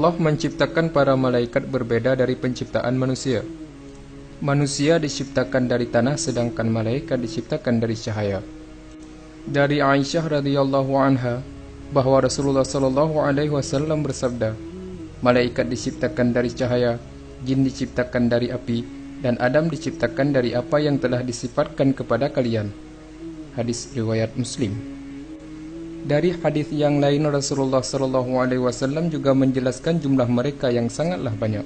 Allah menciptakan para malaikat berbeda dari penciptaan manusia. Manusia diciptakan dari tanah, sedangkan malaikat diciptakan dari cahaya. Dari Aisyah radhiyallahu anha bahwa Rasulullah sallallahu alaihi wasallam bersabda, malaikat diciptakan dari cahaya, jin diciptakan dari api, dan Adam diciptakan dari apa yang telah disifatkan kepada kalian. Hadis riwayat Muslim. Dari hadis yang lain, Rasulullah sallallahu alaihi wasallam juga menjelaskan jumlah mereka yang sangatlah banyak.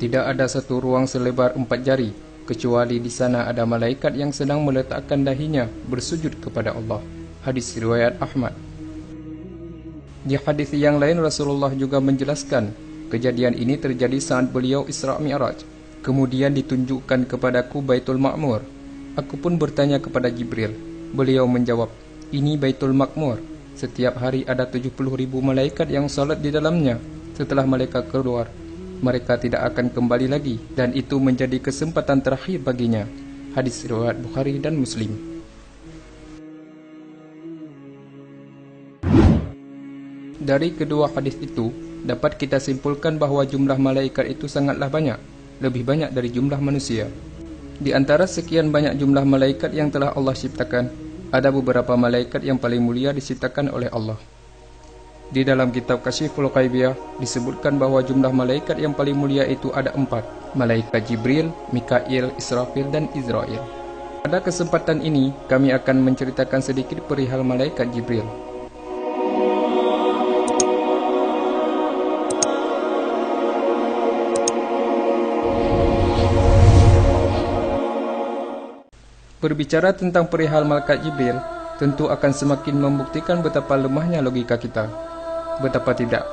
Tidak ada satu ruang selebar 4 jari, kecuali di sana ada malaikat yang sedang meletakkan dahinya bersujud kepada Allah. Hadis riwayat Ahmad. Di hadis yang lain, Rasulullah juga menjelaskan, kejadian ini terjadi saat beliau Isra Mi'raj. Kemudian ditunjukkan kepadaku Baitul Ma'mur. Aku pun bertanya kepada Jibril. Beliau menjawab, ini Baitul Ma'mur. Setiap hari ada 70.000 malaikat yang salat di dalamnya. Setelah mereka keluar, mereka tidak akan kembali lagi, dan itu menjadi kesempatan terakhir baginya. Hadis riwayat Bukhari dan Muslim. Dari kedua hadis itu, dapat kita simpulkan bahwa jumlah malaikat itu sangatlah banyak, lebih banyak dari jumlah manusia. Di antara sekian banyak jumlah malaikat yang telah Allah ciptakan, ada beberapa malaikat yang paling mulia diciptakan oleh Allah. Di dalam kitab Kasyiful Ghaibiyah disebutkan bahwa jumlah malaikat yang paling mulia itu ada 4, malaikat Jibril, Mikail, Israfil, dan Izrail. Pada kesempatan ini, kami akan menceritakan sedikit perihal malaikat Jibril. Berbicara tentang perihal malaikat Jibril, tentu akan semakin membuktikan betapa lemahnya logika kita. Betapa tidak,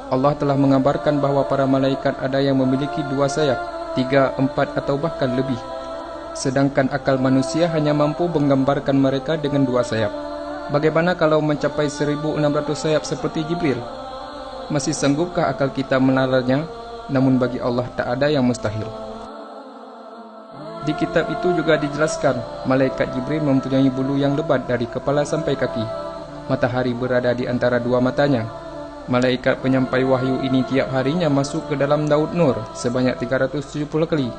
Allah telah mengabarkan bahwa para malaikat ada yang memiliki 2 sayap, 3, 4, atau bahkan lebih. Sedangkan akal manusia hanya mampu menggambarkan mereka dengan 2 sayap. Bagaimana kalau mencapai 1.600 sayap seperti Jibril? Masih sanggupkah akal kita menalarnya? Namun bagi Allah tak ada yang mustahil. Di kitab itu juga dijelaskan, malaikat Jibril mempunyai bulu yang lebat dari kepala sampai kaki. Matahari berada di antara 2 matanya. Malaikat penyampai wahyu ini tiap harinya masuk ke dalam laut Nur sebanyak 370 kali.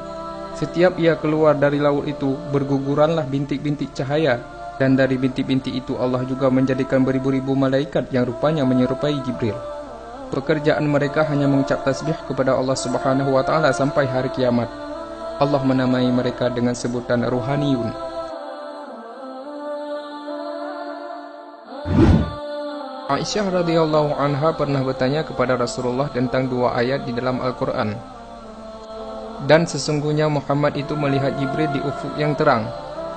Setiap ia keluar dari laut itu, berguguranlah bintik-bintik cahaya. Dan dari bintik-bintik itu Allah juga menjadikan beribu-ribu malaikat yang rupanya menyerupai Jibril. Pekerjaan mereka hanya mengucap tasbih kepada Allah Subhanahu wa taala sampai hari kiamat. Allah menamai mereka dengan sebutan Ruhaniyun. Aisyah radhiyallahu anha pernah bertanya kepada Rasulullah tentang 2 ayat di dalam Al-Quran. Dan sesungguhnya Muhammad itu melihat Jibril di ufuk yang terang.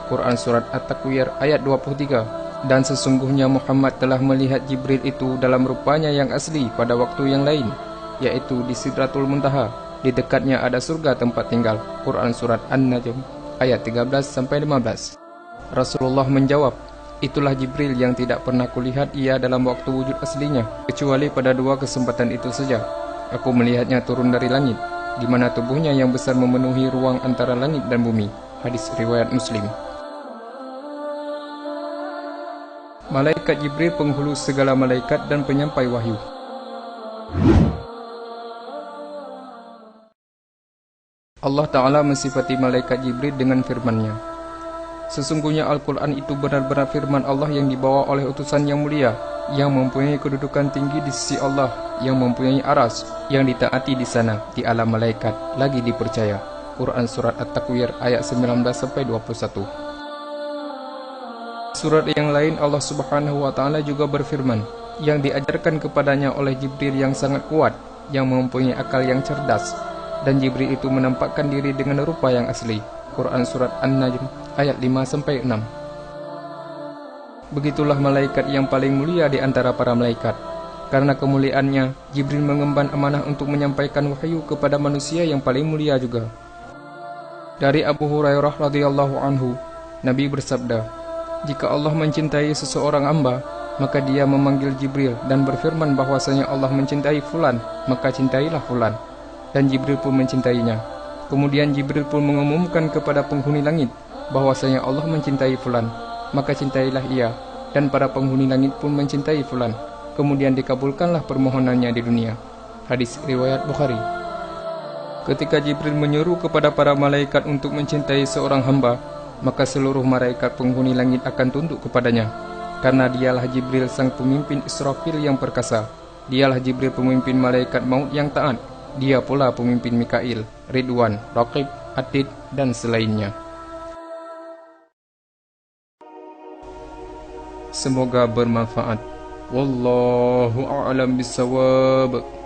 Quran Surat At-Takwir ayat 23. Dan sesungguhnya Muhammad telah melihat Jibril itu dalam rupanya yang asli pada waktu yang lain, yaitu di Sidratul Muntaha. Di dekatnya ada surga tempat tinggal. Quran Surat An-Najm ayat 13-15. Rasulullah menjawab, itulah Jibril yang tidak pernah kulihat ia dalam waktu wujud aslinya, kecuali pada 2 kesempatan itu saja. Aku melihatnya turun dari langit, di mana tubuhnya yang besar memenuhi ruang antara langit dan bumi. Hadis riwayat Muslim. Malaikat Jibril penghulu segala malaikat dan penyampai wahyu. Allah Ta'ala mensifati malaikat Jibril dengan firman-Nya. Sesungguhnya Al-Quran itu benar-benar firman Allah yang dibawa oleh utusan yang mulia, yang mempunyai kedudukan tinggi di sisi Allah, yang mempunyai aras, yang ditaati di sana, di alam malaikat, lagi dipercaya. Quran Surat At-Takwir ayat 19-21. Surat yang lain Allah Subhanahu wa Ta'ala juga berfirman, yang diajarkan kepadanya oleh Jibril yang sangat kuat, yang mempunyai akal yang cerdas. Dan Jibril itu menampakkan diri dengan rupa yang asli. Quran Surat An-Najm ayat 5-6. Begitulah malaikat yang paling mulia di antara para malaikat. Karena kemuliaannya, Jibril mengemban amanah untuk menyampaikan wahyu kepada manusia yang paling mulia juga. Dari Abu Hurairah radhiyallahu anhu, Nabi bersabda, jika Allah mencintai seseorang hamba, maka dia memanggil Jibril dan berfirman bahwasanya Allah mencintai fulan, maka cintailah fulan. Dan Jibril pun mencintainya. Kemudian Jibril pun mengumumkan kepada penghuni langit bahwasanya Allah mencintai fulan, maka cintailah ia. Dan para penghuni langit pun mencintai fulan. Kemudian dikabulkanlah permohonannya di dunia. Hadis riwayat Bukhari. Ketika Jibril menyeru kepada para malaikat untuk mencintai seorang hamba, maka seluruh malaikat penghuni langit akan tunduk kepadanya. Karena dialah Jibril sang pemimpin Israfil yang perkasa. Dialah Jibril pemimpin malaikat maut yang taat. Dia pula pemimpin Mikail, Ridwan, Raqib, Atid, dan selainnya. Semoga bermanfaat. Wallahu a'lam bissawab.